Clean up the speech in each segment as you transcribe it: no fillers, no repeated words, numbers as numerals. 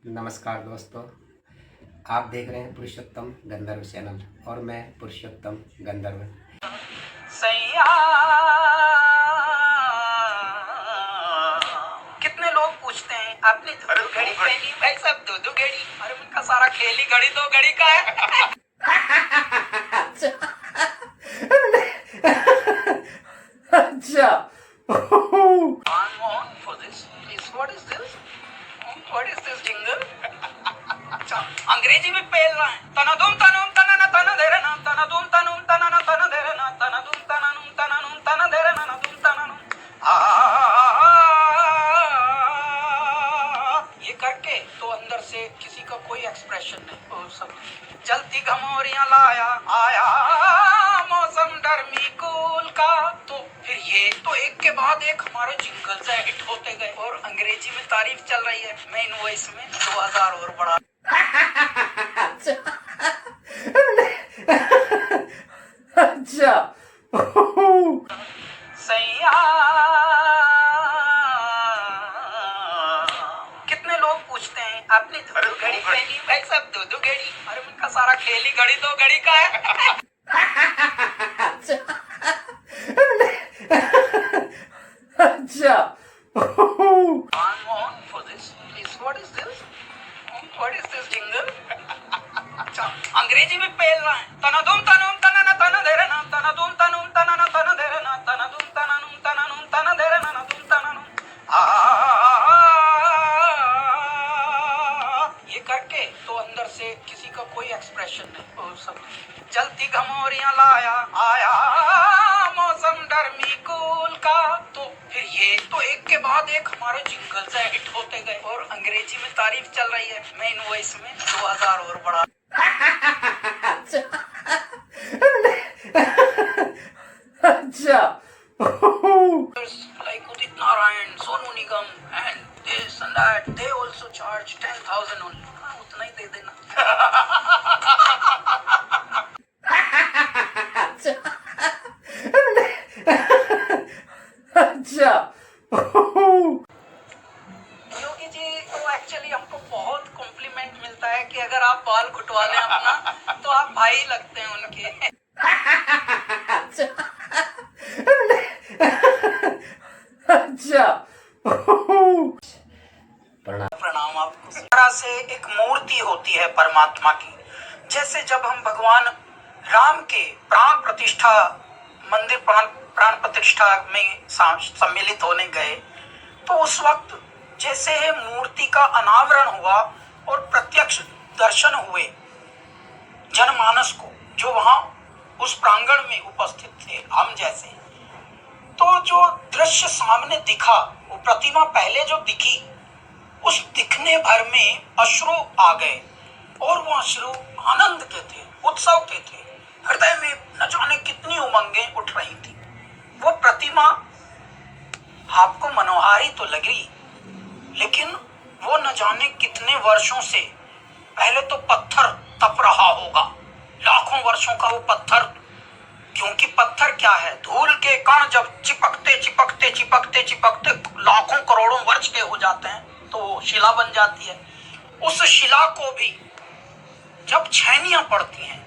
नमस्कार दोस्तों, आप देख रहे हैं पुरुषोत्तम गंधर्व चैनल और मैं पुरुषोत्तम गंधर्व। सैया कितने लोग पूछते हैं आपने दो घड़ी पहनी भाई साहब, दो घड़ी। अरे उनका सारा खेल ही घड़ी दो घड़ी का है। अच्छा On for this, please. What is this? What is this jingle? अच्छा, अंग्रेजी में पेल रहा है। तनादुम तनुम तनना तना देरे ना तनादुम तनुम तनना तना देरे ना तनादुम तननुम तननुम तना देरे ना नदुम तननुम। ये करके तो अंदर से किसी का कोई एक्सप्रेशन नहीं। और सब जलती घमौरियां लाया आया मौसम गर्मी कूल का। तो फिर ये तो एक के बाद एक हमारे जिंगल से हिट होते गए और अंग्रेजी में तारीफ चल रही है। मैं इन वॉइस में 2000 और बढ़ा। अच्छा सैया कितने लोग पूछते हैं आपने दो घड़ी पहनी भाई साहब, दो घड़ी। अरे उनका सारा खेल ही घड़ी दो घड़ी का है। अच्छा On for this, please. What is this? What is this jingle? अच्छा, अंग्रेजी में पेल रहा है। तनादुम तनुम तनना तना देरे ना तनादुम तनुम तनना तना देरे ना तनादुम तननुम तननुम तना देरे ना नदुम तननुम। ये करके तो अंदर से किसी का कोई एक्सप्रेशन नहीं। और सब जलती घमौरियां लाया आया मौसम गर्मी कूल का। तो फिर ये तो एक के बाद एक हमारे जिंगल से हिट होते गए और अंग्रेजी में तारीफ चल रही है। मैं इन वॉइस में 2000 और बढ़ा। अच्छा Like Udit Narayan, Sonu Nigam, and this and that, they also charge 10,000 only. हाँ, उतना ही दे देना। अच्छा योगी जी तो एक्चुअली हमको बहुत कॉम्प्लीमेंट मिलता है कि अगर आप बाल घुटवा लें अपना तो आप भाई लगते हैं उनके। अच्छा प्रणाम आपको। इस तरह से एक मूर्ति होती है परमात्मा की। जैसे जब हम भगवान राम के प्राण प्रतिष्ठा मंदिर प्राण प्रतिष्ठा में सम्मिलित होने गए तो उस वक्त जैसे मूर्ति का अनावरण हुआ और प्रत्यक्ष दर्शन हुए जनमानस को जो वहां उस प्रांगण में उपस्थित थे हम जैसे, तो जो दृश्य सामने दिखा, वो प्रतिमा पहले जो दिखी उस दिखने भर में अश्रु आ गए और वो अश्रु आनंद के थे, उत्सव के थे। हृदय में न जाने कितनी उमंगें उठ रही थी। वो प्रतिमा आपको मनोहारी तो लगी, लेकिन वो न जाने कितने वर्षों से पहले तो पत्थर तप रहा होगा, लाखों वर्षों का वो पत्थर। क्योंकि पत्थर क्या है, धूल के कण जब चिपकते चिपकते चिपकते चिपकते लाखों करोड़ों वर्ष के हो जाते हैं तो शिला बन जाती है। उस शिला को भी जब छेनियां पड़ती हैं,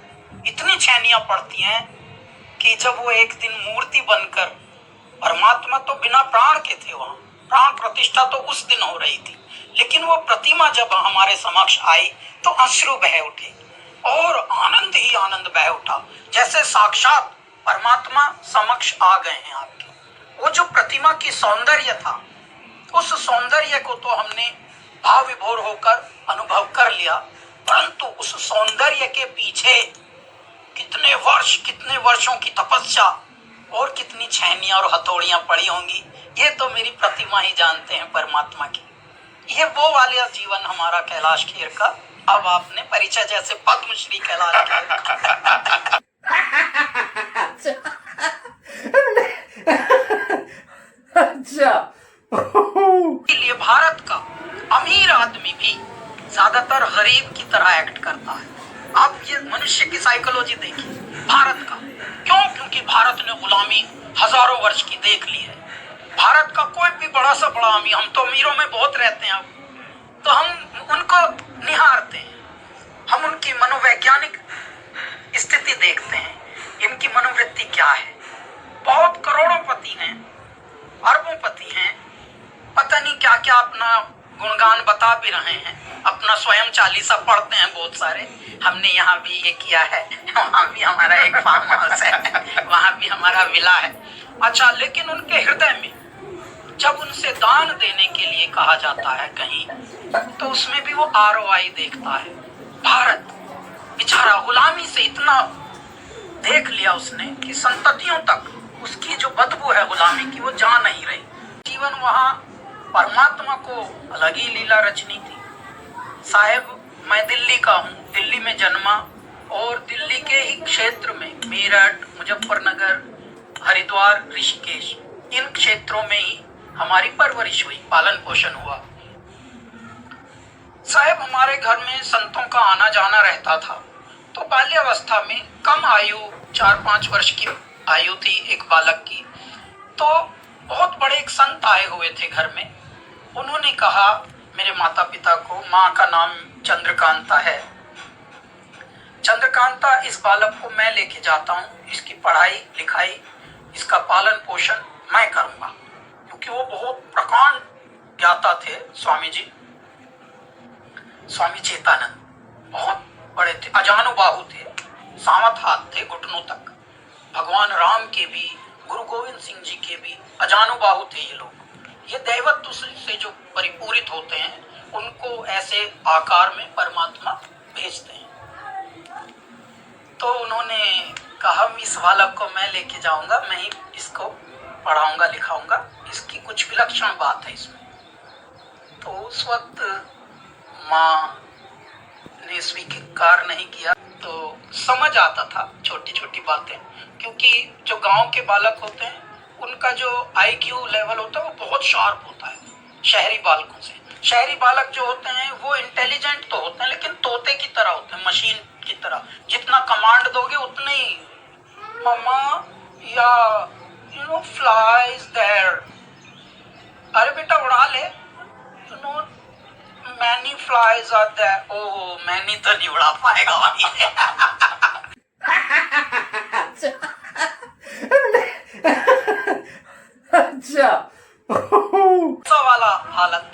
इतनी छेनियां पड़ती हैं कि जब वो एक दिन मूर्ति बनकर, परमात्मा तो बिना प्राण के थे, वहां प्राण प्रतिष्ठा तो उस दिन हो रही थी, लेकिन वो प्रतिमा जब हमारे समक्ष आई तो अश्रु बह उठे और आनंद ही आनंद बह उठा, जैसे साक्षात परमात्मा समक्ष आ गए हैं आपके। वो जो प्रतिमा की सौंदर्य था, उस सौंदर्य को तो हमने भाव विभोर होकर अनुभव कर लिया, परंतु उस सौंदर्य के पीछे कितने वर्षों की तपस्या और कितनी छैनियां और हथौड़ियां पड़ी होंगी, ये तो मेरी प्रतिमा ही जानते हैं परमात्मा की। ये वो वाला जीवन हमारा कैलाश खेर का। अब आपने परिचय जैसे पद्मश्री कैलाश खेर का। अच्छा इसलिए भारत का अमीर आदमी भी ज्यादातर गरीब की तरह एक्ट करता है। आप ये मनुष्य की साइकोलॉजी देखिए भारत का। क्यों? क्योंकि भारत ने गुलामी हजारों वर्ष की देख ली है। भारत का कोई भी बड़ा सा बड़ा अमीर, हम तो अमीरों में बहुत रहते हैं, अब तो हम उनको करते हैं, हम उनकी मनोवैज्ञानिक स्थिति देखते हैं, इनकी मनोवृत्ति क्या है। बहुत करोड़ोंपति हैं, अरबोंपति हैं, पता नहीं क्या क्या अपना गुणगान बता भी रहे हैं, अपना स्वयं चालीसा पढ़ते हैं बहुत सारे। हमने यहाँ भी ये किया है, वहाँ भी हमारा एक फार्म हाउस है, वहाँ भी हमारा विला है। अच्छा, लेकिन उनके हृदय में जब उनसे दान देने के लिए कहा जाता है कहीं, तो उसमें भी वो ROI देखता है। भारत बेचारा गुलामी से इतना देख लिया उसने कि संततियों तक उसकी जो बदबू है गुलामी की वो जा नहीं रही। जीवन वहाँ परमात्मा को अलग ही लीला रचनी थी। साहेब, मैं दिल्ली का हूँ, दिल्ली में जन्मा और दिल्ली के ही क्षेत्र में मेरठ, मुजफ्फरनगर, हरिद्वार, ऋषिकेश, इन क्षेत्रों में ही हमारी परवरिश हुई, पालन पोषण हुआ। साहेब, हमारे घर में संतों का आना जाना रहता था। तो बाल्यावस्था में कम आयु 4-5 वर्ष की आयु थी एक बालक की, तो बहुत बड़े एक संत आए हुए थे घर में। उन्होंने कहा मेरे माता पिता को, माँ का नाम चंद्रकांता है, चंद्रकांता, इस बालक को मैं लेके जाता हूँ, इसकी पढ़ाई लिखाई, इसका पालन पोषण मैं करूँगा। क्योंकि वो बहुत प्रकांड ज्ञाता थे स्वामी जी, स्वामी चेतानंद बहुत बड़े थे, अजानुबाहु थे, सावत हाथ थे घुटनों तक। भगवान राम के भी, गुरु गोविंद सिंह जी के भी अजानुबाहु थे ये लोग। ये दैवत्व से जो परिपूरित होते हैं उनको ऐसे आकार में परमात्मा भेजते हैं। तो उन्होंने कहा इस बालक को मैं लेके जाऊंगा, मैं ही इसको पढ़ाऊंगा लिखाऊंगा, इसकी कुछ विलक्षण बात है इसमें। तो उस वक्त माँ ने स्वीकार नहीं किया। तो समझ आता था छोटी छोटी बातें, क्योंकि जो गांव के बालक होते हैं उनका जो IQ लेवल होता है वो बहुत शार्प होता है शहरी बालकों से। शहरी बालक जो होते हैं वो इंटेलिजेंट तो होते हैं, लेकिन तोते की तरह होते हैं, मशीन की तरह। जितना कमांड दोगे उतने ही, मम्मा या फ्लाइज देयर, अरे बेटा उड़ा ले, many flies are there. Oh, many तो नहीं उड़ा पाएगा भाई। अच्छा वाला हालत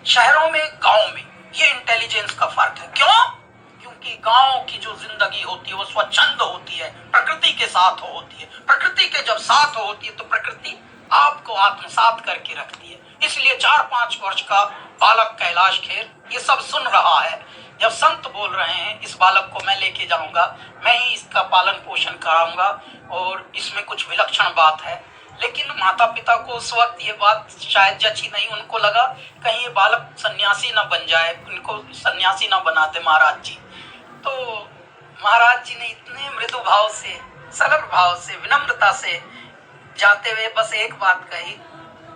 शहरों में, गांव में, ये इंटेलिजेंस का फर्क है। क्यों? क्योंकि गांव की जो जिंदगी होती है वो स्वच्छंद होती है, प्रकृति के साथ होती है। प्रकृति के जब साथ होती है तो प्रकृति आपको आत्मसात करके रखती है। इसलिए 4-5 वर्ष का बालक कैलाश खेर ये सब सुन रहा है। जब संत बोल रहे हैं इस बालक को मैं लेके जाऊंगा, मैं ही इसका पालन पोषण कराऊंगा और इसमें कुछ विलक्षण बात है। लेकिन माता पिता को उस वक्त ये बात शायद जची नहीं। उनको लगा कहीं ये बालक सन्यासी ना बन जाए, उनको सन्यासी ना बना दे महाराज जी। तो महाराज जी ने इतने मृदु भाव से, सरल भाव से, विनम्रता से जाते हुए बस एक बात कही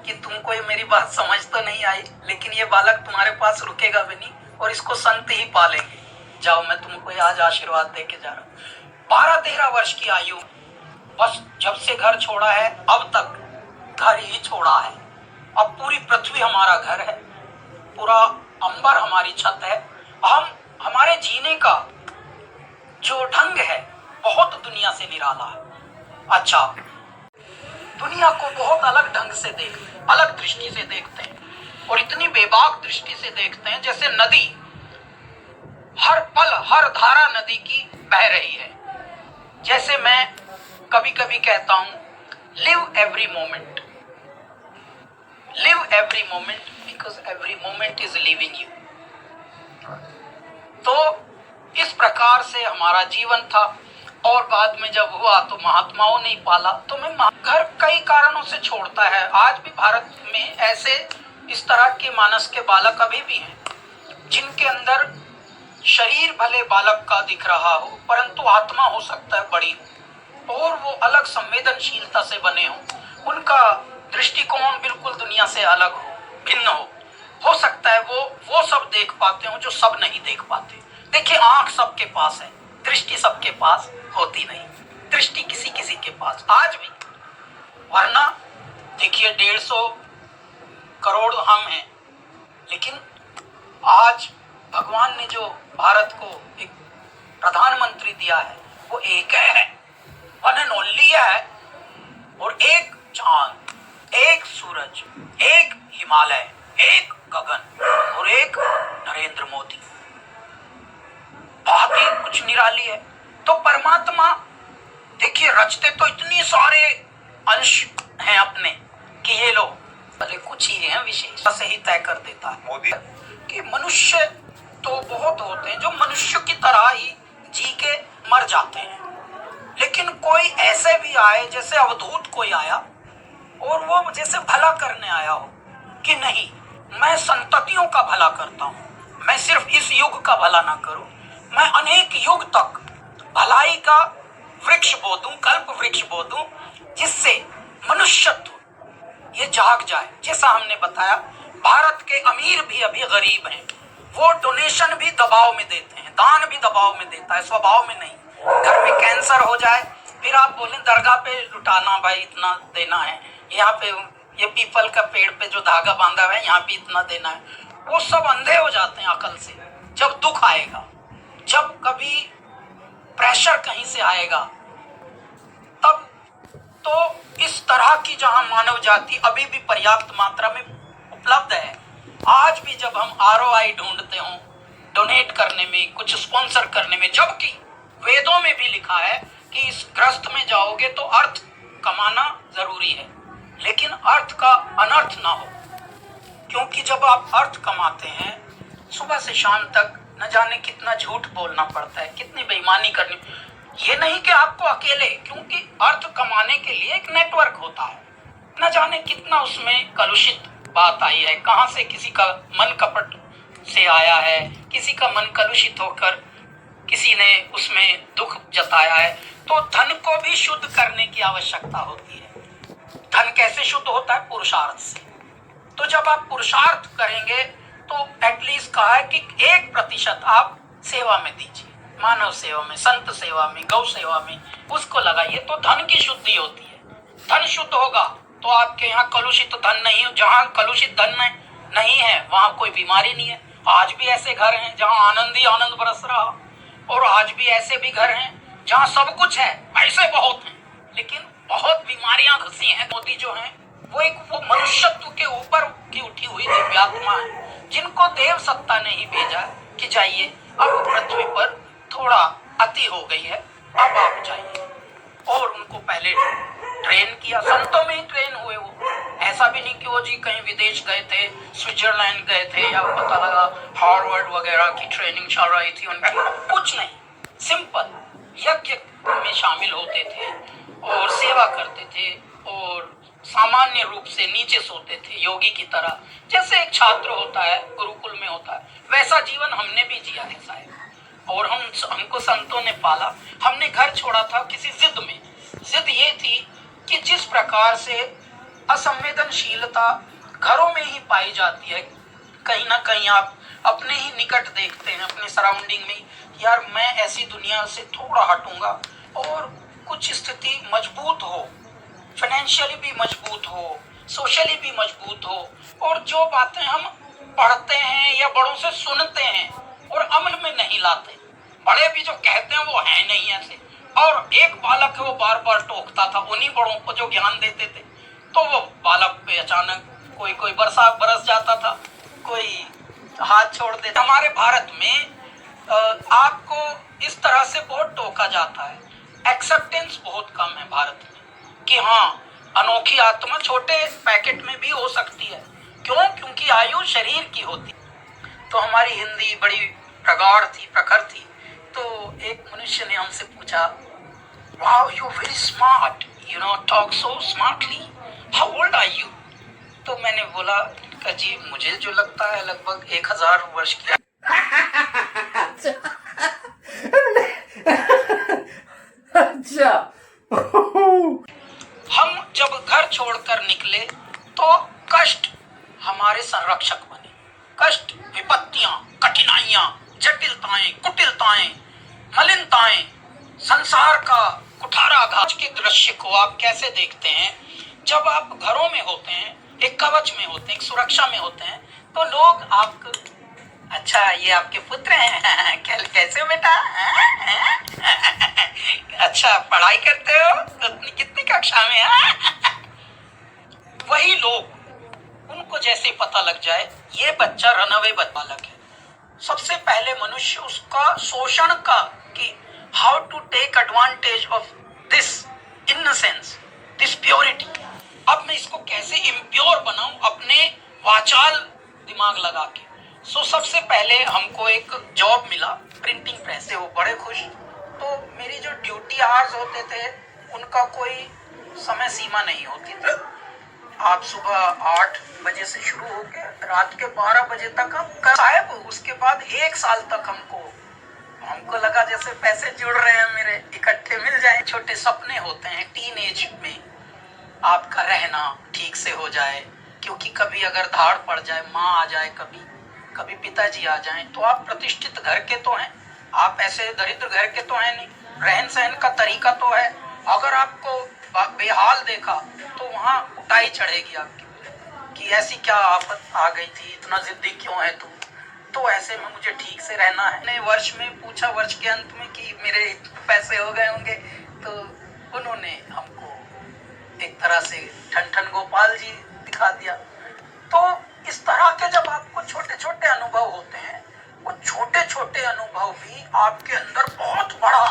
कि तुमको ये मेरी बात समझ तो नहीं आई, लेकिन ये बालक तुम्हारे पास रुकेगा भी नहीं और इसको संत ही पालेंगे। जाओ, मैं तुमको आज आशीर्वाद दे के जा रहा हूँ। 12-13 वर्ष की आयु, बस जब से घर छोड़ा है अब तक घर ही छोड़ा है। अब पूरी पृथ्वी हमारा घर है, पूरा अंबर हमारी छत है। हमारे जीने का जो ढंग है बहुत दुनिया से निराला है। अच्छा, दुनिया को बहुत अलग ढंग से देखते हैं, अलग दृष्टि से देखते हैं और इतनी बेबाक दृष्टि से देखते हैं जैसे नदी हर पल हर धारा नदी की बह रही है। जैसे मैं कभी कभी कहता हूं, live every moment, live every moment because every moment is living you. तो इस प्रकार से हमारा जीवन था और बाद में जब हुआ तो महात्माओं ने पाला। तो मैं घर कई कारणों से छोड़ता है। आज भी भारत में ऐसे इस तरह के मानस के बालक अभी भी हैं जिनके अंदर शरीर भले बालक का दिख रहा हो परंतु आत्मा हो सकता है बड़ी और वो अलग संवेदनशीलता से बने हों। उनका दृष्टिकोण बिल्कुल दुनिया से अलग हो, भिन्न हो सकता है वो सब देख पाते हो जो सब नहीं देख पाते। देखिए, आंख सबके पास है, दृष्टि सबके पास होती नहीं। दृष्टि किसी किसी के पास आज भी, वरना देखिए 150 करोड़ हम हैं, लेकिन आज भगवान ने जो भारत को एक प्रधानमंत्री दिया है वो एक है, वन एंड ओनली है, और एक चांद, एक सूरज, एक हिमालय, एक गगन और एक नरेंद्र मोदी। बात ही कुछ निराली है। तो परमात्मा देखिए रचते तो इतनी सारे अंश हैं अपने कि ये लोग भले कुछ ही हैं विशेष से ही तय कर देता है मोदी कि मनुष्य तो बहुत होते हैं जो मनुष्य की तरह ही जी के मर जाते हैं, लेकिन कोई ऐसे भी आए जैसे अवधूत कोई आया और वो जैसे भला करने आया हो कि नहीं मैं संततियों का भला करता हूँ, मैं सिर्फ इस युग का भला ना करूं, मैं अनेक युग तक भलाई का वृक्ष बो दूं, कल्प वृक्ष बो दूं, जिससे मनुष्यत्व ये जाग जाए। जैसा हमने बताया भारत के अमीर भी अभी गरीब हैं, वो डोनेशन भी दबाव में देते हैं, दान भी दबाव में देता है, स्वभाव में नहीं। घर में कैंसर हो जाए फिर आप बोलें दरगाह पे लुटाना भाई इतना देना है, यहाँ पे ये पीपल का पेड़ पे जो धागा बांधा हुआ है यहाँ भी इतना देना है। वो सब अंधे हो जाते हैं अकल से। जब दुख आएगा, जब कभी प्रेशर कहीं से आएगा, तब तो इस तरह की जहां मानव जाति अभी भी पर्याप्त मात्रा में उपलब्ध है, आज भी जब हम ROI ढूंढते हो डोनेट करने में, कुछ स्पॉन्सर करने में, जबकि वेदों में भी लिखा है कि इस ग्रस्त में जाओगे तो अर्थ कमाना जरूरी है, लेकिन अर्थ का अनर्थ ना हो। क्योंकि जब आप अर्थ कमाते हैं सुबह से शाम तक न जाने कितना झूठ बोलना पड़ता है, कितनी बेईमानी करनी। ये नहीं कि आपको अकेले, क्योंकि अर्थ कमाने के लिए एक नेटवर्क होता है, न जाने कितना उसमें कलुषित बात आई है, कहां से किसी का मन कपट से आया है, किसी का मन कलुषित होकर किसी ने उसमें दुख जताया है। तो धन को भी शुद्ध करने की आवश्यकता होती है। धन कैसे शुद्ध होता है? पुरुषार्थ से। तो जब आप पुरुषार्थ करेंगे तो एटलीस्ट कहा है कि 1% आप सेवा में दीजिए, मानव सेवा में, संत सेवा में, गौ सेवा में, उसको लगाइए तो धन की शुद्धि होती है। धन शुद्ध होगा तो आपके यहाँ कलुषित धन नहीं, जहाँ कलुषित धन नहीं है वहां कोई बीमारी नहीं है। आज भी ऐसे घर हैं जहाँ आनंद ही आनंद बरस रहा, और आज भी ऐसे भी घर हैं जहाँ सब कुछ है, पैसे बहुत हैं, लेकिन बहुत बीमारियां घुसी हैं। मोदी जो हैं वो मनुष्यत्व के ऊपर की उठी हुई दिव्यात्मा है, जिनको देव सत्ता ने ही भेजा कि जाइए अब पृथ्वी पर थोड़ा अति हो गई है, अब आप जाइए। और उनको पहले ट्रेन किया, संतों में ही ट्रेन हुए वो, ऐसा भी नहीं कि वो जी कहीं विदेश गए थे, स्विट्जरलैंड गए थे, या पता लगा हार्वर्ड वगैरह की ट्रेनिंग चल रही थी उनकी, कुछ नहीं, सिंपल यज्ञ में शामिल होते थे और सेवा करते थे और सामान्य रूप से नीचे सोते थे योगी की तरह, जैसे एक छात्र होता है गुरुकुल में होता है, वैसा जीवन हमने भी जिया है साहब। और हमको संतों ने पाला, हमने घर छोड़ा था किसी जिद में। जिद ये थी कि जिस प्रकार से असंवेदनशीलता घरों में ही पाई जाती है, कहीं ना कहीं आप अपने ही निकट देखते हैं, अपने सराउंडिंग में, यार मैं ऐसी दुनिया से थोड़ा हटूंगा और कुछ स्थिति मजबूत हो, फाइनेंशियली भी मजबूत हो, सोशली भी मजबूत हो, और जो बातें हम पढ़ते हैं या बड़ों से सुनते हैं और अमल में नहीं लाते, बड़े भी जो कहते हैं वो है नहीं ऐसे। और एक बालक है वो बार बार टोकता था उन्हीं बड़ों को जो ज्ञान देते थे, तो वो बालक पे अचानक कोई बरस जाता था, कोई हाथ छोड़ देता। हमारे भारत में आपको इस तरह से बहुत टोका जाता है, एक्सेप्टेंस बहुत कम है भारत में कि हाँ अनोखी आत्मा छोटे पैकेट में भी हो सकती है। क्यों? क्योंकि आयु शरीर की होती। तो हमारी हिंदी बड़ी प्रगाढ़ थी, प्रखर थी। तो एक मनुष्य ने हमसे पूछा, wow you very smart, you no talk so smartly, how old are you? तो मैंने बोला जी मुझे जो लगता है लगभग 1000 वर्ष की। अच्छा। हम जब घर छोड़कर निकले तो कष्ट हमारे संरक्षक बने। कष्ट, विपत्तियां, कठिनाइयां, जटिलताएं, कुटिलताएं, मलिनताएं, संसार का कुठाराघात के दृश्य को आप कैसे देखते हैं? जब आप घरों में होते हैं, एक कवच में होते हैं, एक सुरक्षा में होते हैं, तो लोग आपको अच्छा ये आपके पुत्र हैं कैसे हो बेटा अच्छा पढ़ाई करते हो कितनी कितनी कक्षा में वही लोग उनको जैसे पता लग जाए ये बच्चा रनअवे बालक है, सबसे पहले मनुष्य उसका शोषण का कि how to take advantage of this innocence, this purity. अब मैं इसको कैसे इम्प्योर बनाऊं अपने वाचाल दिमाग लगा के। सो सबसे पहले हमको एक जॉब मिला प्रिंटिंग प्रेस से, वो बड़े खुश। तो मेरी जो ड्यूटी आवर्स होते थे उनका कोई समय सीमा नहीं होती थी। आप सुबह 8 बजे से शुरू होकर रात के 12 बजे तक हम साहब, उसके बाद 1 साल तक हमको लगा जैसे पैसे जुड़ रहे हैं मेरे, इकट्ठे मिल जाए। छोटे सपने होते हैं टीन एज में, आपका रहना ठीक से हो जाए, क्योंकि कभी अगर धाड़ पड़ जाए, माँ आ जाए, कभी पिताजी आ जाएं, तो आप प्रतिष्ठित घर के तो हैं, आप ऐसे दरिद्र घर के तो हैं नहीं। रहन सहन का तरीका तो है, अगर आपको बेहाल देखा तो वहां उठाई चढ़ेगी आपकी कि ऐसी क्या आफत आ गई थी, इतना जिद्दी क्यों है तू। तो ऐसे में मुझे ठीक से रहना है। मैंने वर्ष में पूछा वर्ष के अंत में कि मेरे पैसे हो गए होंगे, तो उन्होंने हमको एक तरह से ठन ठन गोपाल जी दिखा दिया। तो इस तरह के जब आपको छोटे छोटे अनुभव होते हैं, वो छोटे छोटे अनुभव भी आपके अंदर बहुत बड़ा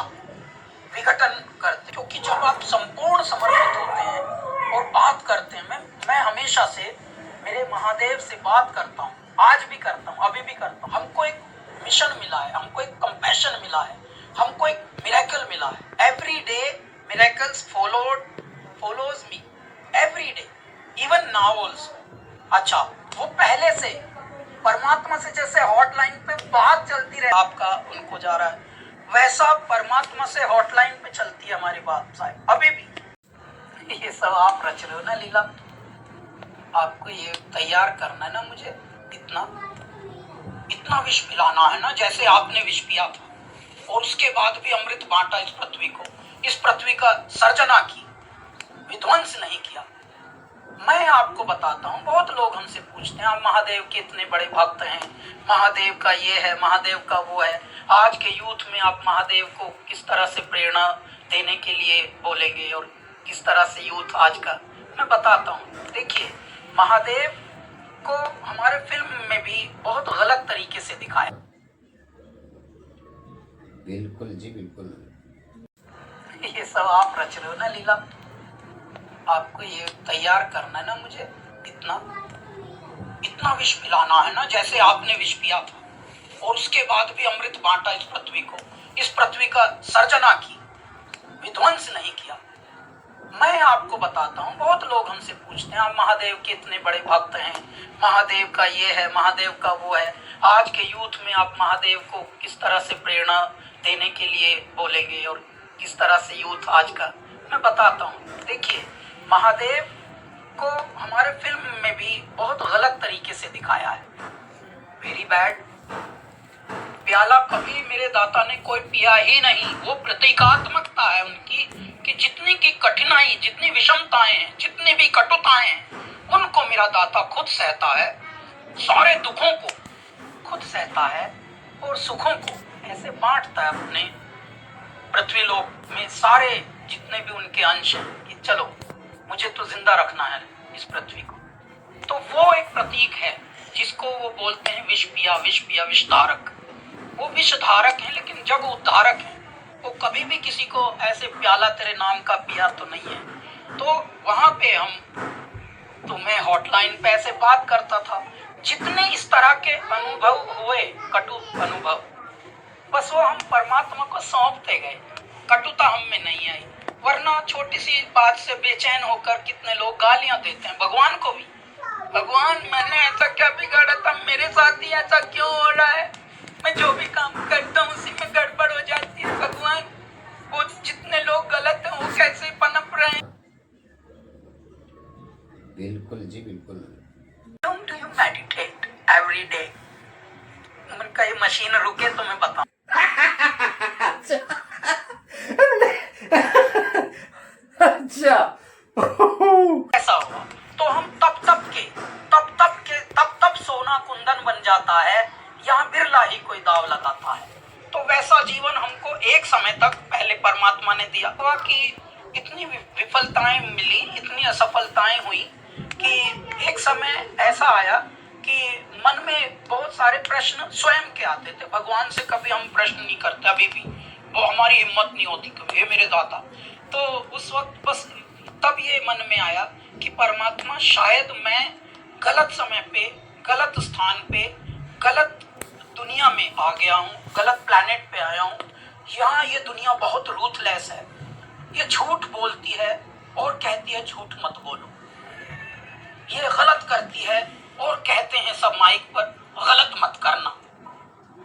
विघटन करते, क्योंकि जब आप संपूर्ण समर्पित होते हैं और बात करते हैं, मैं हमेशा से मेरे महादेव से बात करता हूँ, आज भी करता हूँ, अभी भी करता हूँ। हमको एक मिशन मिला है, हमको एक कंपैशन मिला है, हमको एक मिरेकल मिला है। Every day miracles follows me every day, even now also। अच्छा, वो पहले से परमात्मा से जैसे हॉटलाइन पे बात चलती रहे, आपका उनको जा रहा है, वैसा परमात्मा से हॉटलाइन पे चलती है हमारी बात साहब, अभी भी। ये सब आप रच रहे हो ना लीला, आपको ये तैयार करना है ना मुझे, इतना विष पिलाना है ना, जैसे आपने विष पिया था और उसके बाद भी अमृत बांटा इस पृथ्वी को, इस पृथ्वी का सर्जना की, विध्वंस नहीं किया। मैं आपको बताता हूँ, बहुत लोग हमसे पूछते हैं आप महादेव के इतने बड़े भक्त हैं, महादेव का ये है, महादेव का वो है। आज के यूथ में आप महादेव को किस तरह से प्रेरणा देने के लिए बोलेंगे और किस तरह से यूथ आज का, मैं बताता हूँ। देखिए, महादेव को हमारे फिल्म में भी बहुत गलत तरीके से दिखाया। बिल्कुल जी बिल्कुल। ये सब आप रच रहे हो ना लीला, आपको ये तैयार करना है ना मुझे, इतना विष पिलाना है ना, जैसे आपने विष पिया था और उसके बाद भी अमृत बांटा इस पृथ्वी को, इस पृथ्वी का सर्जना की, विध्वंस नहीं किया। मैं आपको बताता हूँ, बहुत लोग हमसे पूछते हैं आप महादेव के इतने बड़े भक्त हैं, महादेव का ये है, महादेव का वो है। आज के यूथ में आप महादेव को किस तरह से प्रेरणा देने के लिए बोलेंगे और किस तरह से यूथ आज का, मैं बताता हूँ। देखिए, महादेव को हमारे फिल्म में भी बहुत गलत तरीके से दिखाया है, वेरी बैड। प्याला कभी मेरे दाता ने कोई पिया ही नहीं। वो प्रतीकात्मकता है उनकी कि जितनी की कठिनाई, जितनी विषमताएं हैं, जितनी भी कटुताएं हैं, उनको मेरा दाता खुद सहता है, सारे दुखों को खुद सहता है और सुखों को ऐसे बांटता है अपने पृथ्वी लोक में सारे जितने भी उनके अंश हैं कि चलो मुझे तो जिंदा रखना है इस पृथ्वी को। तो वो एक प्रतीक है जिसको वो बोलते हैं विष पिया, विष पिया, विषधारक। वो विषधारक हैं लेकिन जग उद्धारक हैं। वो कभी भी किसी को ऐसे प्याला तेरे नाम का पिया तो नहीं है। तो वहां पे हम तुम्हें हॉटलाइन पे ऐसे बात करता था, जितने इस तरह के अनुभव हुए, कटु अनुभव, बस वो हम परमात्मा को सौंपते गए, कटुता हम में नहीं आई। वरना छोटी सी बात से बेचैन होकर कितने लोग गालियां देते हैं भगवान को भी। भगवान मैंने ऐसा क्या बिगाड़ा था, मेरे साथ ही ऐसा क्यों हो रहा है, मैं जो भी काम करता हूँ उसी में गड़बड़ हो जाती है। भगवान, वो जितने लोग गलत हैं वो कैसे पनप रहे हैं। बिल्कुल जी बिल्कुल। Do you meditate every day? उनका ये मशीन रुके तो मैं बताऊं। अच्छा ऐसा हुआ तो हम तब तब सोना कुंदन बन जाता है। यहाँ बिरला ही कोई दाव लगाता है। तो वैसा जीवन हमको एक समय तक पहले परमात्मा ने दिया हुआ कि इतनी विफलताएं मिली, इतनी असफलताएं हुई कि एक समय ऐसा आया कि मन में बहुत सारे प्रश्न स्वयं के आते थे। भगवान से कभी हम प्रश्न नहीं करते, अभी भी वो हमारी हिम्मत नहीं होती कि हे मेरे दाता। तो उस वक्त बस तब ये मन में आया कि परमात्मा शायद मैं गलत समय पे, गलत स्थान पे, गलत दुनिया में आ गया हूँ, गलत प्लैनेट पे आया हूँ। यहाँ ये दुनिया बहुत रूथलेस है, ये झूठ बोलती है और कहती है झूठ मत बोलो, ये गलत करती है और कहते हैं सब माइक पर गलत मत करना।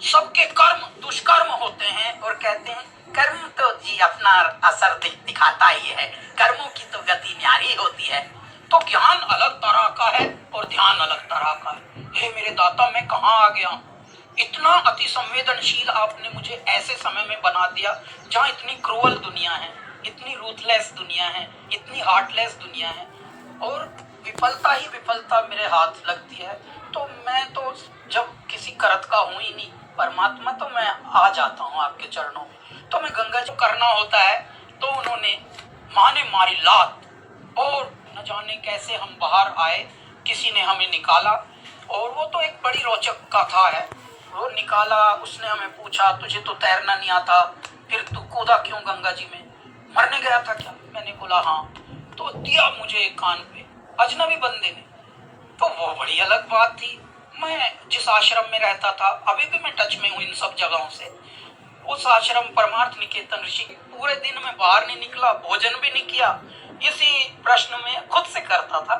सबके कर्म दुष्कर्म होते हैं और कहते हैं कर्म तो जी अपना असर दिखाता ही है, कर्मों की तो गति न्यारी होती है। तो ज्ञान अलग तरह का है और ध्यान अलग तरह का है। हे मेरे दाता, मैं कहाँ आ गया हूँ? इतना अति संवेदनशील आपने मुझे ऐसे समय में बना दिया जहाँ इतनी क्रूअल दुनिया है, इतनी रूथलेस दुनिया है, इतनी हार्टलेस दुनिया है और विफलता ही विफलता मेरे हाथ लगती है। तो मैं तो जब किसी करत का हूँ ही नहीं परमात्मा, तो मैं आ जाता हूँ आपके चरणों में। तो मैं गंगा जी करना होता है तो उन्होंने माने मारी लात और न जाने कैसे हम बाहर आए, किसी ने हमें निकाला। और वो तो एक बड़ी रोचक कथा है। वो निकाला, उसने हमें पूछा तुझे तो तैरना नहीं आता, फिर तू कूदा क्यों गंगा जी में, मरने गया था क्या? मैंने बोला हाँ। तो दिया मुझे कान पे अजनबी बंदे ने। तो वो बड़ी अलग बात थी। मैं जिस आश्रम में रहता था, अभी भी मैं टच में हूँ इन सब जगहों से, उस आश्रम परमार्थ निकेतन ऋषि, पूरे दिन में बाहर नहीं निकला, भोजन भी नहीं किया। इसी प्रश्न में खुद से करता था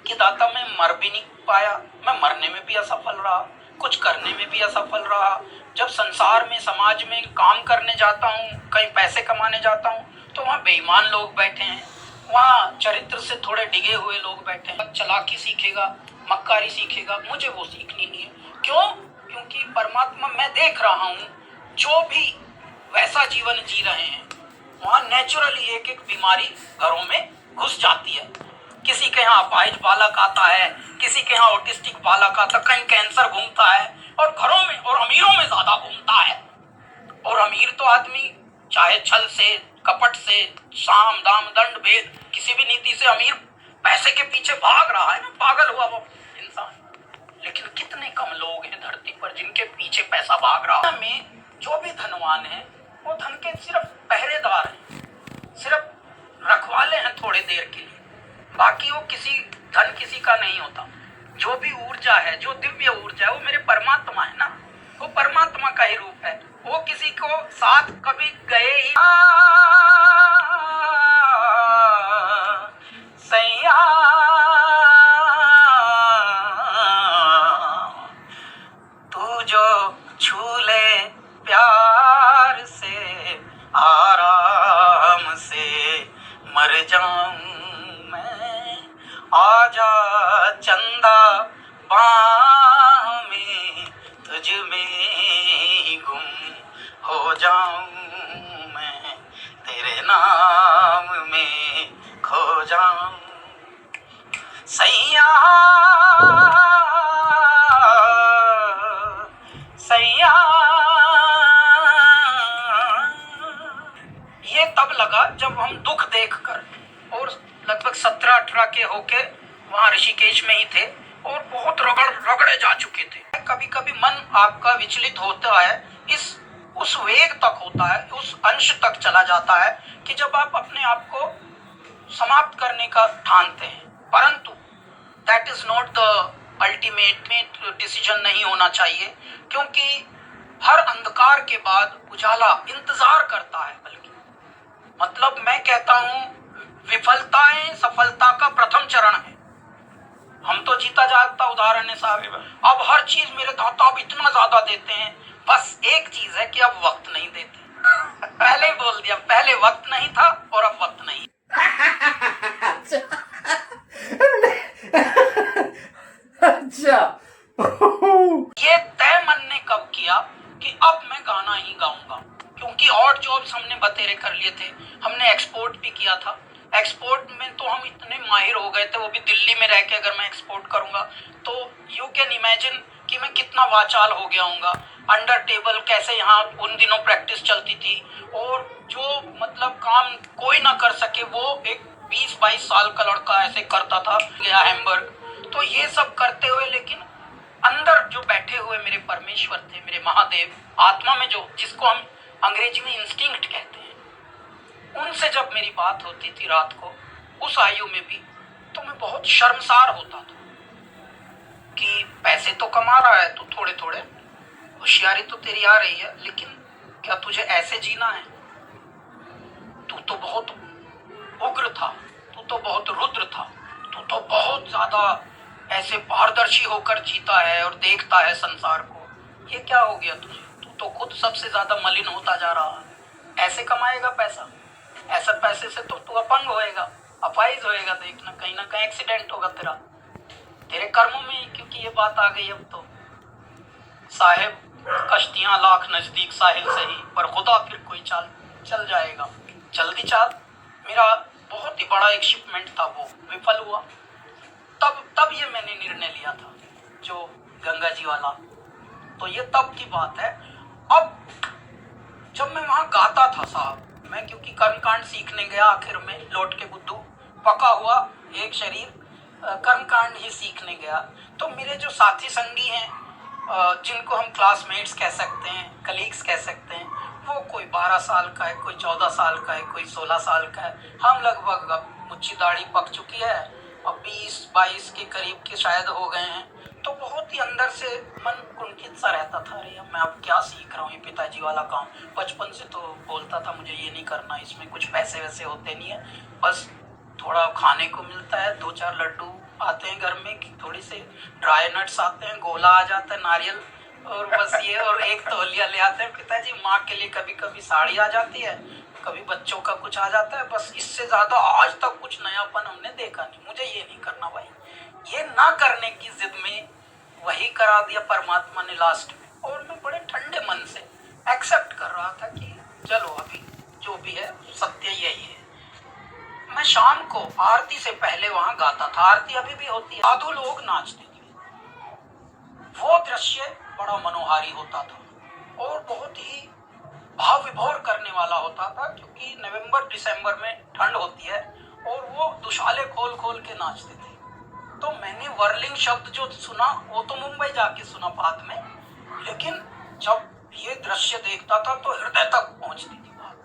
कि दाता मैं मर भी नहीं पाया, मैं मरने में भी असफल रहा, कुछ करने में भी असफल रहा। जब संसार में समाज में काम करने जाता हूँ, कहीं पैसे कमाने जाता हूँ, तो वहाँ बेईमान लोग बैठे हैं, वहाँ चरित्र से थोड़े डिगे हुए लोग बैठे हैं। चलाकी सीखेगा, मक्कारी सीखेगा, मुझे वो सीखनी नहीं है। क्यों? क्योंकि परमात्मा मैं देख रहा हूँ जो भी वैसा जीवन जी रहे हैं वहाँ नेचुरली एक एक बीमारी घरों में घुस जाती है। किसी के यहाँ अपाहिज बालक आता है, किसी के यहाँ ऑटिस्टिक बालक आता, कहीं कैंसर घूमता है और घरों में और अमीरों में ज्यादा घूमता है। और अमीर तो आदमी चाहे छल से, कपट से, साम दाम दंड भेद किसी भी नीति से अमीर पैसे के पीछे भाग रहा है ना, पागल हुआ वो इंसान। लेकिन कितने कम लोग हैं धरती पर जिनके पीछे पैसा भाग रहा है। में जो भी धनवान है वो धन के सिर्फ पहरेदार हैं, सिर्फ रखवाले हैं थोड़े देर के लिए, बाकी वो धन किसी का नहीं होता। जो भी ऊर्जा है, जो दिव्य ऊर्जा है, वो मेरे परमात्मा है ना, वो परमात्मा का ही रूप है। वो किसी को साथ कभी गए ही सैया तू जो छू ले प्यार से आराम से मर जाऊं मैं, आजा चंदा बाह में तुझ में गुम हो जाऊं मैं, तेरे नाम में खो जाऊं सैया सैया। ये तब लगा जब हम दुख देखकर, और लगभग 17-18 के होके वहां ऋषिकेश में ही थे और बहुत रगड़े जा चुके थे। कभी कभी मन आपका विचलित होता है, उस वेग तक होता है, उस अंश तक चला जाता है कि जब आप अपने आप को समाप्त करने का ठानते हैं। परंतु that is not the ultimate decision नहीं होना चाहिए, क्योंकि हर अंधकार के बाद उजाला इंतजार करता है। बल्कि मतलब मैं कहता हूं विफलताएं सफलता का प्रथम चरण है। हम तो जीता जागता उदाहरण है साहब। अब हर चीज मेरे दाता अब इतना ज्यादा देते हैं, बस एक चीज है कि अब वक्त नहीं देते। पहले ही बोल दिया, पहले वक्त नहीं था और अब वक्त नहीं। अच्छा ये तय मन ने कब किया कि अब मैं गाना ही गाऊंगा, क्योंकि और जॉब्स हमने बतेरे कर लिए थे, हमने एक्सपोर्ट भी किया था। एक्सपोर्ट में तो हम इतने माहिर हो गए थे, वो भी दिल्ली में रह के अगर मैं एक्सपोर्ट करूंगा तो यू कैन इमेजिन कि मैं कितना वाचाल हो गया हूँगा। अंडर टेबल कैसे यहाँ उन दिनों प्रैक्टिस चलती थी, और जो मतलब काम कोई ना कर सके वो एक 20-22 साल का लड़का ऐसे करता था, गया हैम्बर्ग। तो ये सब करते हुए, लेकिन अंदर जो बैठे हुए मेरे परमेश्वर थे, मेरे महादेव, आत्मा में जो, जिसको हम अंग्रेजी में इंस्टिंक्ट कहते हैं, उनसे जब मेरी बात होती थी रात को उस आयु में भी, तो मैं बहुत शर्मसार होता था कि पैसे तो कमा रहा है तू थोड़े थोड़े, होशियारी तो तेरी आ रही है, लेकिन क्या तुझे ऐसे जीना है? तू तो बहुत उग्र था, तू तो बहुत रुद्र था, तू तो बहुत ज्यादा ऐसे पारदर्शी होकर जीता है और देखता है संसार को। ये क्या हो गया तुझे? तू तो खुद सबसे ज्यादा मलिन होता जा रहा है। ऐसे कमाएगा पैसा? ऐसा पैसे से तो तू अपंग होएगा, अपाहिज होएगा। देखना कहीं ना कहीं एक्सीडेंट होगा तेरा, तेरे कर्मों में, क्योंकि ये बात आ गई अब तो। साहेब कश्तियां लाख नजदीक साहिल सही, पर खुदा फिर कोई चाल चल जाएगा। जल्दी चाल। मेरा बहुत ही बड़ा एक शिपमेंट था, वो विफल हुआ। तब ये मैंने निर्णय लिया था, जो गंगा जी वाला। तो ये तब की बात है। अब जब मैं वहां गाता था साहब, मैं क्योंकि कर्मकांड सीखने गया, आखिर में लौट के बुद्धू पका हुआ एक शरीर, कर्मकांड ही सीखने गया। तो मेरे जो साथी संगी हैं, जिनको हम क्लासमेट्स कह सकते हैं, कलीग्स कह सकते हैं, वो कोई 12 साल का है, कोई 14 साल का है, कोई 16 साल का है। हम लगभग, अब मुच्छी दाढ़ी पक चुकी है, अब 20-22 के करीब के शायद हो गए हैं। तो बहुत ही अंदर से मन कुंठित सा रहता था, अरे मैं अब क्या सीख रहा हूँ, ये पिताजी वाला काम। बचपन से तो बोलता था मुझे ये नहीं करना, इसमें कुछ पैसे वैसे होते नहीं है, बस थोड़ा खाने को मिलता है, 2-4 लड्डू आते हैं घर में, थोड़ी से ड्राई नट्स आते हैं, गोला आ जाता है, नारियल, और बस ये, और एक तौलिया ले आते हैं पिताजी। माँ के लिए कभी कभी साड़ी आ जाती है, कभी बच्चों का कुछ आ जाता है, बस इससे ज्यादा आज तक कुछ नयापन हमने देखा नहीं। मुझे ये नहीं करना भाई, ये ना करने की जिद में वही करा दिया परमात्मा ने लास्ट में, और मैं बड़े ठंडे मन से एक्सेप्ट कर रहा था कि चलो अभी जो भी है सत्य यही है। मैं शाम को आरती से पहले वहां गाता था, आरती अभी भी होती है, साधु लोग नाचते थे। वो दृश्य बड़ा मनोहारी होता था और बहुत ही भाव विभोर करने वाला होता था, क्योंकि नवंबर दिसंबर में ठंड होती है और वो दुशाले खोल खोल के नाचते थे। तो मैंने वर्लिंग शब्द जो सुना वो तो मुंबई जाके सुना बाद में, लेकिन जब ये दृश्य देखता था तो हृदय तक पहुंचती थी बात।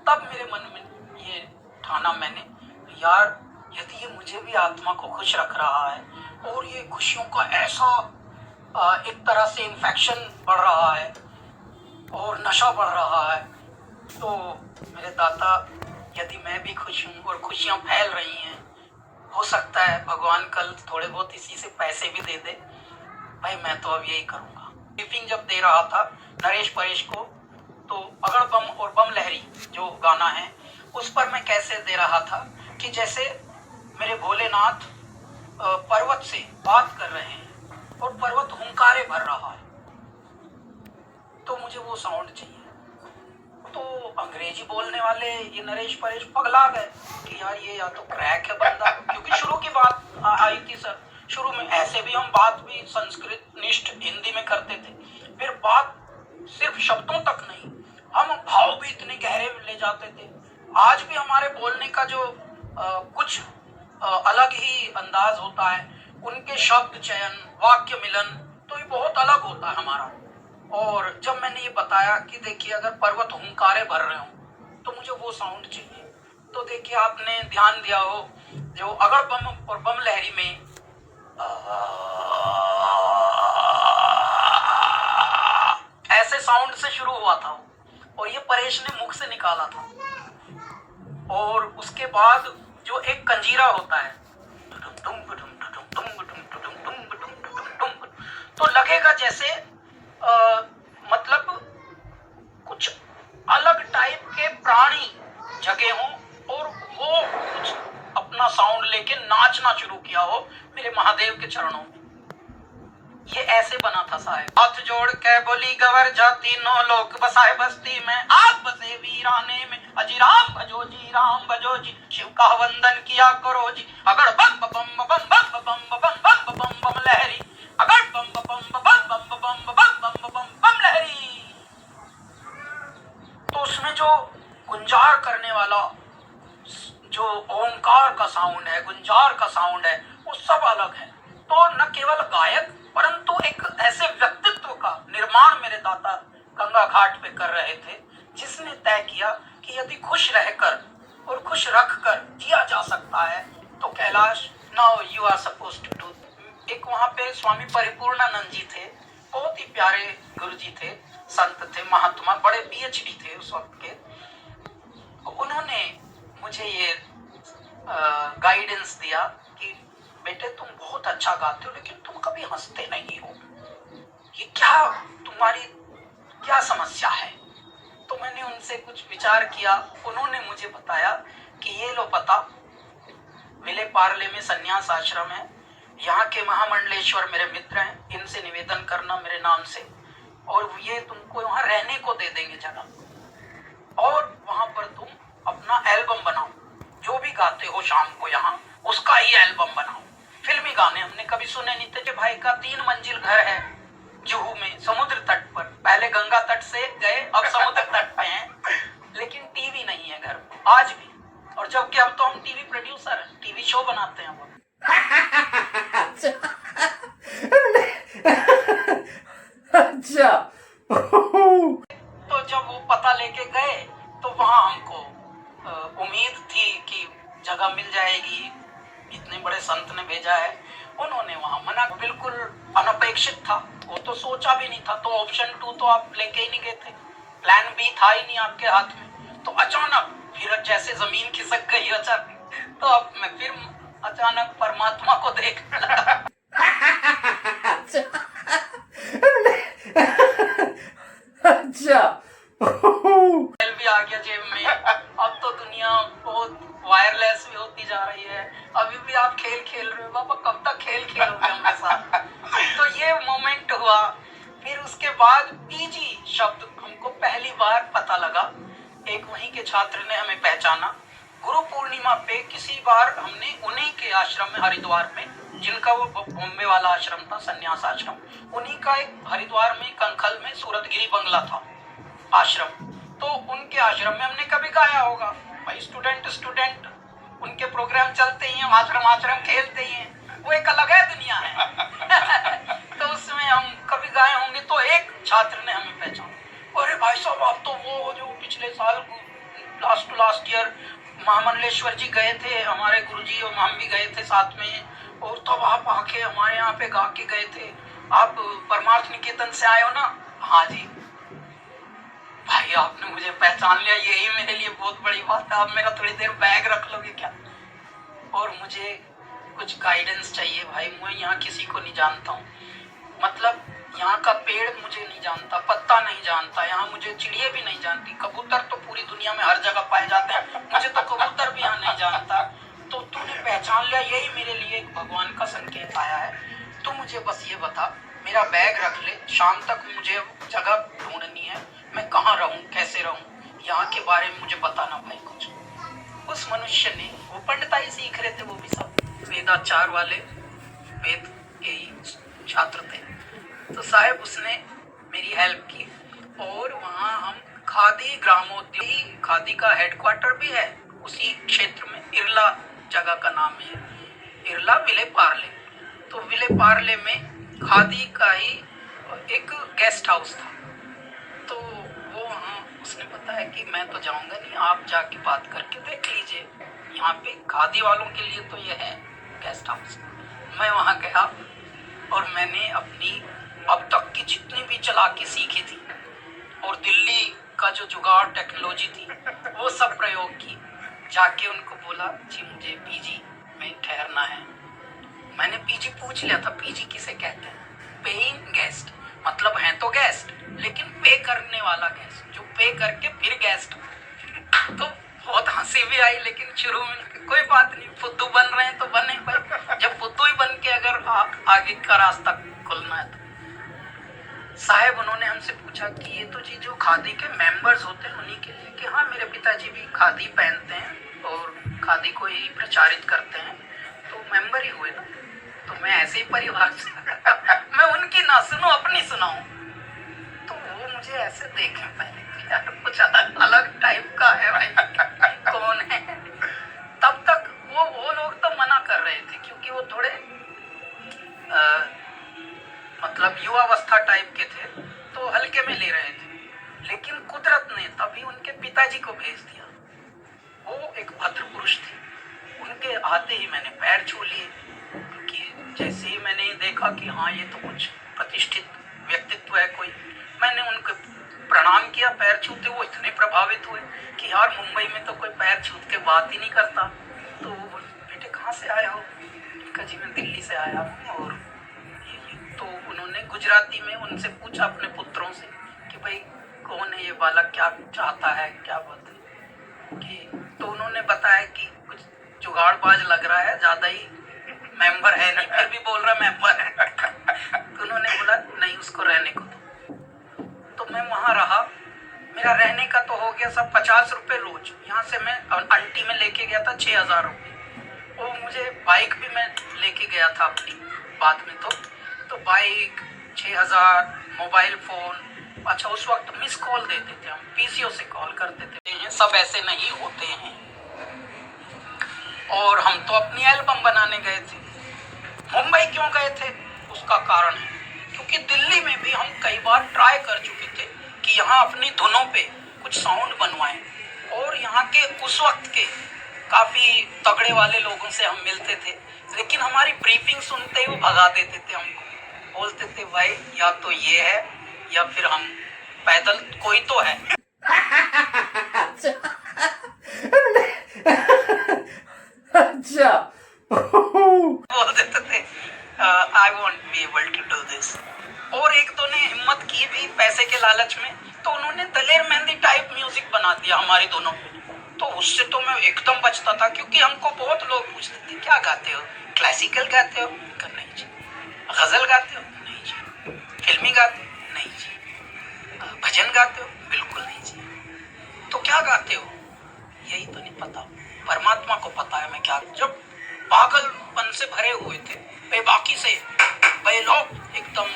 तब मेरे मन में ये ठाना मैंने, यार यदि ये मुझे भी आत्मा को खुश रख रहा है और ये खुशियों का ऐसा एक तरह से इन्फेक्शन बढ़ रहा है और नशा बढ़ रहा है, तो मेरे दाता यदि मैं भी खुश हूँ और खुशियाँ फैल रही हैं, हो सकता है भगवान कल थोड़े बहुत इसी से पैसे भी दे दे। भाई मैं तो अब यही करूँगा। ब्रीफिंग जब दे रहा था नरेश परेश को, तो अगड़ बम और बम लहरी जो गाना है उस पर मैं कैसे दे रहा था कि जैसे मेरे भोलेनाथ पर्वत से बात कर रहे हैं और पर्वत हुंकारे भर रहा है, तो मुझे वो साउंड चाहिए। तो अंग्रेजी बोलने वाले ये नरेश परेश पगला गए कि यार ये या तो क्रैक है बंदा, क्योंकि शुरू की बात आई थी सर, शुरू में ऐसे भी हम बात भी संस्कृत निष्ठ हिंदी में करते थे, फिर बात सिर्फ शब्दों तक नहीं, हम भाव भी इतने गहरे ले जाते थे। आज भी हमारे बोलने का जो कुछ अलग ही अंदाज होता है, उनके शब्द चयन, वाक्य मिलन तो ये बहुत अलग होता है हमारा। और जब मैंने ये बताया कि देखिए अगर पर्वत हुंकारे भर रहे हो तो मुझे वो साउंड चाहिए, तो देखिए आपने ध्यान दिया हो जो अगड़ बम और बम लहरी में ऐसे साउंड से शुरू हुआ था और ये परेश ने मुख से निकाला था, और उसके बाद जो एक कंजीरा होता है तो लगेगा जैसे मतलब कुछ अलग टाइप के प्राणी जगे हों और वो कुछ अपना साउंड लेके नाचना शुरू किया हो मेरे महादेव के चरणों में। ये ऐसे बना था साहब। हाथ जोड़ के बोली गवर जाती 9 लोग बसाए बस्ती में, आग बसे वीराने में, अजी राम भजो जी, शिव का वंदन किया करो जी, अगर बम बम बम बम बम बम बम बम बम बम लहरी, अगर बम बम बम बम बम बम बम बम बम बम लहरी, तो उसमें जो गुंजार करने वाला जो ओमकार का साउंड है, गुंजार का साउंड है, वो सब अलग है। तो न केवल गायक परंतु एक ऐसे व्यक्तित्व का निर्माण मेरे दाता गंगा घाट पे कर रहे थे, जिसने तय किया कि यदि खुश रहकर और खुश रखकर जिया जा सकता है तो Kailash, now you are suppose to do. एक वहां पे स्वामी परिपूर्णानंद जी थे, बहुत ही प्यारे गुरु जी थे, संत थे, महात्मा, बड़े पीएचडी थे उस वक्त के। उन्होंने मुझे ये गाइडेंस दिया कि बेटे तुम बहुत अच्छा गाते हो लेकिन तुम कभी हंसते नहीं हो, ये क्या तुम्हारी क्या समस्या है। तो मैंने उनसे कुछ विचार किया, उन्होंने मुझे बताया कि ये लो पता, विले पार्ले में संन्यास आश्रम है, यहाँ के महामंडलेश्वर मेरे मित्र हैं, इनसे निवेदन करना मेरे नाम से, और ये तुमको वहाँ रहने को दे देंगे जगह, और वहां पर तुम अपना एल्बम बनाओ, जो भी गाते हो शाम को यहाँ उसका ही एल्बम बनाओ। फिल्मी गाने हमने कभी सुने नहीं थे कि भाई का 3 मंजिल घर है जुहू में समुद्र तट पर, पहले गंगा तट से गए अब समुद्र तट पे हैं, लेकिन टीवी नहीं है घर में आज भी, और जबकि अब तो हम टीवी प्रोड्यूसर हैं, टीवी शो बनाते हैं वो। अच्छा। तो जब वो पता लेके गए तो वहां हमको उम्मीद थी कि जगह मिल जाएगी, इतने बड़े संत ने भेजा है। उन्होंने वहां मना, बिल्कुल अनपेक्षित था, वो तो सोचा भी नहीं था। तो ऑप्शन 2 तो आप लेके ही नहीं गए थे, प्लान बी था ही नहीं आपके हाथ में। तो अचानक फिर जैसे जमीन खिसक गई अचानक, तो अब मैं फिर अचानक परमात्मा को देखने लगा। अच्छा। भी आ गया जेब में। अब तो दुनिया बहुत वायरलेस भी होती जा रही है, अभी भी आप खेल खेल रहे हो, बाबा कब तक खेल खेलोगे हमारे साथ। तो ये मोमेंट हुआ। फिर उसके बाद पीजी शब्द हमको पहली बार पता लगा, एक वहीं के छात्र ने हमें पहचाना। गुरु पूर्णिमा पे किसी बार हमने उन्हीं के आश्रम में, हरिद्वार में, जिनका वो बॉम्बे वाला आश्रम था, संन्यास आश्रम, उन्हीं का एक हरिद्वार में कंखल में सूरतगिरी बंगला था आश्रम, तो उनके आश्रम में हमने कभी गाया होगा। भाई स्टूडेंट उनके प्रोग्राम चलते ही हैं, आश्रम आश्रम खेलते ही हैं, वो एक अलग है दुनिया है। तो उसमें हम कभी गाए होंगे। तो एक छात्र ने हमें पहचाना, अरे भाई साहब आप तो वो जो पिछले साल लास्ट ईयर महामंडलेश्वर जी गए थे, हमारे गुरुजी और हम भी गए थे साथ में, और तब आप आके हमारे यहाँ पे गा के गए थे, आप परमार्थ निकेतन से आए हो ना। हाँ जी। भाई आपने मुझे पहचान लिया, यही मेरे लिए बहुत बड़ी बात है। आप मेरा थोड़ी देर बैग रख लोगे क्या? और मुझे कुछ गाइडेंस चाहिए भाई, मैं यहाँ किसी को नहीं जानता हूँ, मतलब यहाँ का पेड़ मुझे नहीं जानता, पत्ता नहीं जानता, यहाँ मुझे चिड़िया भी नहीं जानती, कबूतर तो पूरी दुनिया में हर जगह पाए जाते हैं, मुझे तो कबूतर भी यहाँ नहीं जानता। तो तूने पहचान लिया, यही मेरे लिए एक भगवान का संकेत आया है। तू मुझे बस ये बता, मेरा बैग रख ले, शाम तक मुझे जगह ढूंढनी है, मैं कहाँ रहूँ, कैसे रहूँ, यहाँ के बारे में मुझे बताना भाई कुछ। उस मनुष्य ने, वो पंडिताई सीख रहे थे, वो भी सब वेदाचार वाले, वेद के ही छात्र थे। तो साहब उसने मेरी हेल्प की, और वहाँ हम खादी ग्रामोद्योग, खादी का हेडक्वार्टर भी है उसी क्षेत्र में, इरला जगह का नाम है, इरला विले पार्ले। तो विले पार्ले में खादी का ही एक गेस्ट हाउस था। तो वो वहाँ उसने बताया कि मैं तो जाऊँगा नहीं, आप जाके बात करके देख लीजिए, यहाँ पे खादी वालों के लिए तो ये है गेस्ट हाउस। मैं वहाँ गया और मैंने अपनी अब तक की जितनी भी चालाकी सीखी थी और दिल्ली का जो जुगाड़ टेक्नोलॉजी थी वो सब प्रयोग की। जाके उनको बोला जी मुझे पीजी में ठहरना है। मैंने पीजी पूछ लिया था, पीजी किसे कहते हैं? पेइंग गेस्ट, मतलब हैं तो गेस्ट लेकिन पे करने वाला गेस्ट, जो पे करके फिर गेस्ट। तो बहुत हंसी भी आई, लेकिन शुरू में कोई बात नहीं, फुद्दू बन रहे हैं तो बने भाई, जब फुद्दू ही बन के अगर आगे का रास्ता खुलना है तो। साहब उन्होंने हमसे पूछा कि ये तो जी जो खादी के मेंबर्स होते हैं उन्हीं के लिए, कि हाँ मेरे पिताजी भी खादी पहनते हैं और खादी को ही प्रचारित करते हैं, तो मेंबर ही हुए ना। तो मैं ऐसे ही परिवार से मैं उनकी ना सुनूं अपनी सुनाऊं, तो वो मुझे ऐसे देखे पहले कि यार कुछ अलग टाइप का है भाई, कौन है। तब तक वो लोग तो मना कर रहे थे क्योंकि वो थोड़े मतलब युवावस्था टाइप के थे, तो हल्के में ले रहे थे। लेकिन कुदरत ने तभी उनके पिताजी को भेज दिया। वो एक भद्र पुरुष थे, उनके आते ही मैंने पैर छू लिए कि जैसे ही मैंने देखा कि हाँ ये तो कुछ प्रतिष्ठित व्यक्तित्व है कोई, मैंने उनको प्रणाम किया पैर छूते। वो इतने प्रभावित हुए कि यार मुंबई में तो कोई पैर छूट के बात ही नहीं करता। तो वो बेटे कहाँ से आए हो? कहा जी मैं दिल्ली से आया हूँ। और तो उन्होंने गुजराती में उनसे पूछा अपने पुत्रों से कि भाई कौन है ये बालक, क्या चाहता है, क्या बात है कि। तो उन्होंने बताया कि कुछ जुगाड़बाज लग रहा है, ज्यादा ही मेंबर है नहीं, फिर भी बोल रहा मेंबर है। तो उन्होंने बोला नहीं उसको रहने को दो। तो मैं वहां रहा, मेरा रहने का तो हो गया सब 50 रुपए रोज। यहाँ से मैं अंटी में लेके गया था 6000 रुपये। वो मुझे बाइक भी मैं लेके गया था अपनी बाद में, तो बाइक 6000, मोबाइल फोन। अच्छा उस वक्त मिस कॉल देते थे हम, पीसीओ से कॉल करते थे। सब ऐसे नहीं होते हैं। और हम तो अपनी एल्बम बनाने गए थे। मुंबई क्यों गए थे उसका कारण है क्योंकि दिल्ली में भी हम कई बार ट्राई कर चुके थे कि यहाँ अपनी धुनों पे कुछ साउंड बनवाएं। और यहाँ के उस वक्त के काफी तगड़े वाले लोगों से हम मिलते थे, लेकिन हमारी ब्रीफिंग सुनते ही वो भगा देते थे हमको। बोलते थे भाई या तो ये है या फिर हम पैदल कोई तो है। अच्छा बोल देते थे I want be able to do this. और एक दो ने हिम्मत की भी पैसे के लालच में, तो उन्होंने दलेर मेहंदी टाइप म्यूजिक बना दिया हमारी दोनों पे। तो उससे तो मैं एकदम बचता था क्योंकि हमको बहुत लोग पूछते थे क्या गाते हो, क्लासिकल गाते हो? नहीं जी। गजल गाते हो? नहीं जी। फिल्मी गाते हो? नहीं जी। भजन गाते हो? बिल्कुल नहीं जी। तो क्या गाते हो? यही तो नहीं पता, परमात्मा को पता है मैं क्या। जब पागलपन से भरे हुए थे, बेबाकी से बेलौक एकदम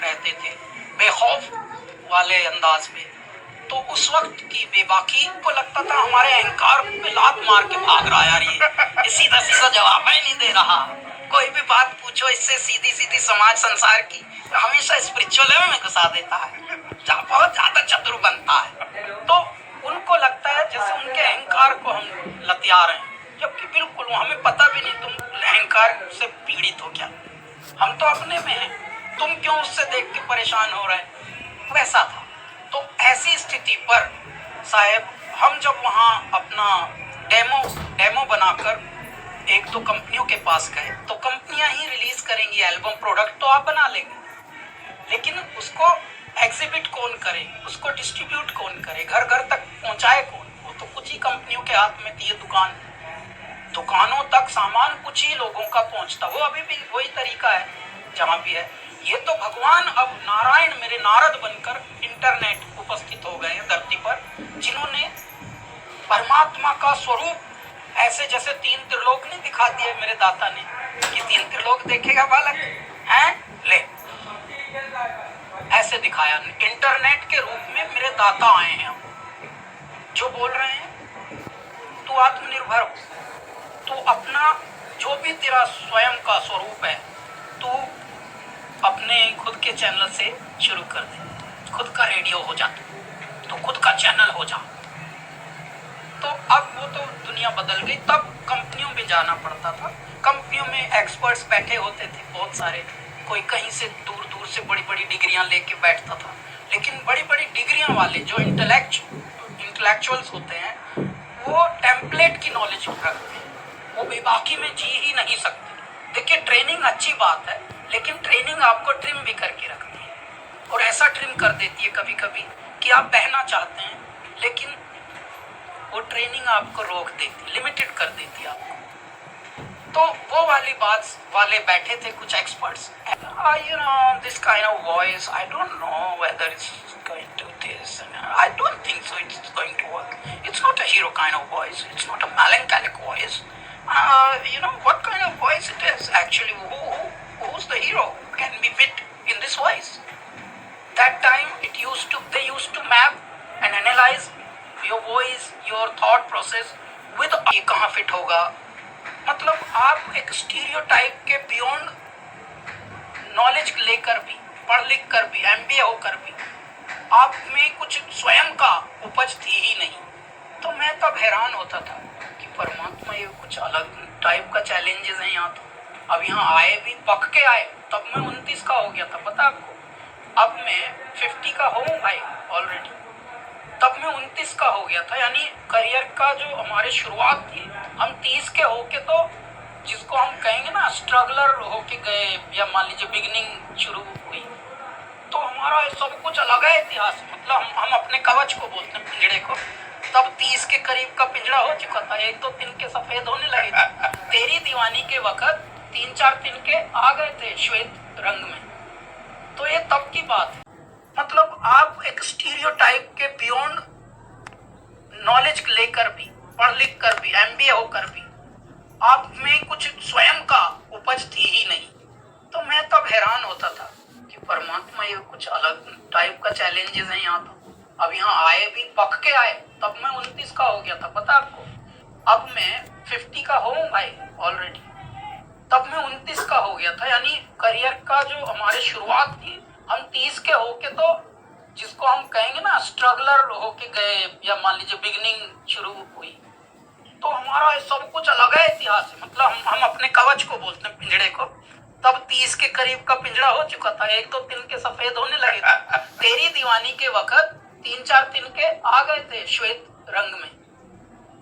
रहते थे, बेखौफ वाले अंदाज में, तो उस वक्त की बेबाकी को लगता था हमारे अहंकार पे लात मार के भाग रहा है यार, ये सीधा सीधा जवाब ही नहीं दे रहा। कोई भी बात पूछो इससे सीधी सीधी समाज संसार की, हमेशा स्पिरिचुअल में घुसा देता है, बहुत ज्यादा चतुर बनता है। तो उनको लगता है जैसे उनके अहंकार को हम लतिया रहे हैं, जबकि बिल्कुल हमें पता भी नहीं तुम अहंकार से पीड़ित हो क्या, हम तो अपने में हैं, तुम क्यों उससे देख के परेशान हो रहे हैं। वैसा था। तो ऐसी स्थिति पर साहब हम जब वहाँ अपना डेमो बनाकर एक दो कंपनियों के पास गए, तो कंपनियां ही रिलीज करेंगी एल्बम, प्रोडक्ट तो आप बना लेंगे, लेकिन उसको एग्जिबिट कौन करे, उसको डिस्ट्रीब्यूट कौन करे, घर घर तक पहुंचाए कौन? वो तो कुछ ही कंपनियों के हाथ में थी ये दुकानों तक सामान कुछ ही लोगों का पहुंचता। वो अभी भी वही तरीका है जहाँ भी है। ये तो भगवान अब नारायण मेरे नारद बनकर इंटरनेट उपस्थित हो गए हैं धरती पर, जिन्होंने परमात्मा का स्वरूप ऐसे जैसे 3 त्रिलोक नहीं दिखा दिए मेरे दाता ने कि 3 त्रिलोक देखेगा बालक हैं, ले ऐसे दिखाया। इंटरनेट के रूप में मेरे दाता आए हैं, जो बोल रहे हैं तू आत्मनिर्भर हो, तू अपना जो भी तेरा स्वयं का स्वरूप है तू अपने खुद के चैनल से शुरू कर दे, खुद का रेडियो हो जा, तो खुद का चैनल हो जा। तो अब वो तो दुनिया बदल गई। तब कंपनियों में जाना पड़ता था, कंपनियों में एक्सपर्ट्स बैठे होते थे बहुत सारे, कोई कहीं से दूर दूर से बड़ी बड़ी डिग्रियां लेके बैठता था, लेकिन बड़ी बड़ी डिग्रियां वाले जो इंटेलेक्चुअल्स होते हैं वो टेम्पलेट की नॉलेज रखते हैं, वो बेबाकी में जी ही नहीं सकते। देखिए ट्रेनिंग अच्छी बात है, लेकिन ट्रेनिंग आपको ट्रिम भी करके रखती है, और ऐसा ट्रिम कर देती है कभी कभी कि आप बहना चाहते हैं, लेकिन वो ट्रेनिंग आपको रोक देती, लिमिटेड कर देती है आपको। तो वो वाली बात वाले बैठे थे कुछ experts, you know this kind of voice I don't know whether it's going to this, I don't think so it's going to work, it's not a hero kind of voice, it's not a melancholic voice, you know what kind of voice it is actually, who who's the hero can be fit in this voice. That time they used to map and analyze your voice, your thought process with ये कहाँ fit होगा. मतलब आप एक stereotype के beyond knowledge लेकर भी, पढ़ लिख कर भी, MBA होकर भी आप में कुछ स्वयं का उपज थी ही नहीं. तो मैं तब हैरान होता था कि परमात्मा ये कुछ अलग टाइप का चैलेंजेस हैं यहाँ. तो अब यहाँ आए भी, पक के आए. तब मैं 29 का हो गया था, पता आपको. अब मैं 50 का हूँ भाई ऑलरेडी. तब मैं 29 का हो गया था. यानी करियर का जो हमारे शुरुआत थी, हम 30 के होके, तो जिसको हम कहेंगे ना स्ट्रगलर होके गए, या मान लीजिए बिगिनिंग शुरू हुई, तो हमारा सब कुछ अलग है इतिहास. मतलब हम अपने कवच को बोलते हैं, पिंजड़े को. तब 30 के करीब का पिंजड़ा हो चुका था. 1-2 तिनके सफेद होने लगे थे. तेरी दीवानी के वक्त 3-4 तिनके आ गए थे श्वेत रंग में. तो ये तब की बात है. मतलब आप एक स्टीरियोटाइप के बियॉन्ड नॉलेज लेकर भी, पढ़ लिख कर भी, MBA होकर भी आप में कुछ स्वयं का उपज थी ही नहीं. तो मैं तब हैरान होता था कि परमात्मा ये कुछ अलग टाइप का चैलेंजेस हैं यहाँ. तो अब यहाँ आए भी, पक के आए. तब मैं 29 का हो गया था, पता आपको. अब मैं 50 का हूँ भाई ऑलरेडी. तब मैं 29 का हो गया था. यानी करियर का जो हमारे शुरुआत थी, हम 30 के होके, तो जिसको हम कहेंगे ना स्ट्रगलर होके गए, या मान लीजिए बिगिनिंग शुरू हुई, तो हमारा सब कुछ अलग है इतिहास. मतलब हम अपने कवच को बोलते हैं, पिंजड़े को. तब 30 के करीब का पिंजड़ा हो चुका था. 1-2 तिनके सफेद होने लगे थे. तेरी दीवानी के वक्त 3-4 तिनके आ गए थे श्वेत रंग में.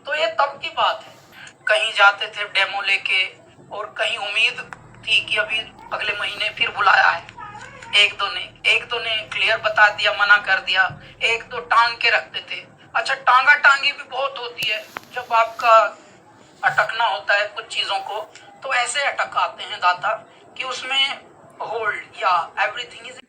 तो ये तब की बात है. कहीं जाते थे डेमो लेके, और कहीं उम्मीद थी कि अभी अगले महीने फिर बुलाया है. एक दो ने क्लियर बता दिया, मना कर दिया. 1-2 टांग के रखते थे. अच्छा, टांगा टांगी भी बहुत होती है जब आपका अटकना होता है कुछ चीजों को. तो ऐसे अटकाते हैं दाता कि उसमें होल्ड या एवरीथिंग इज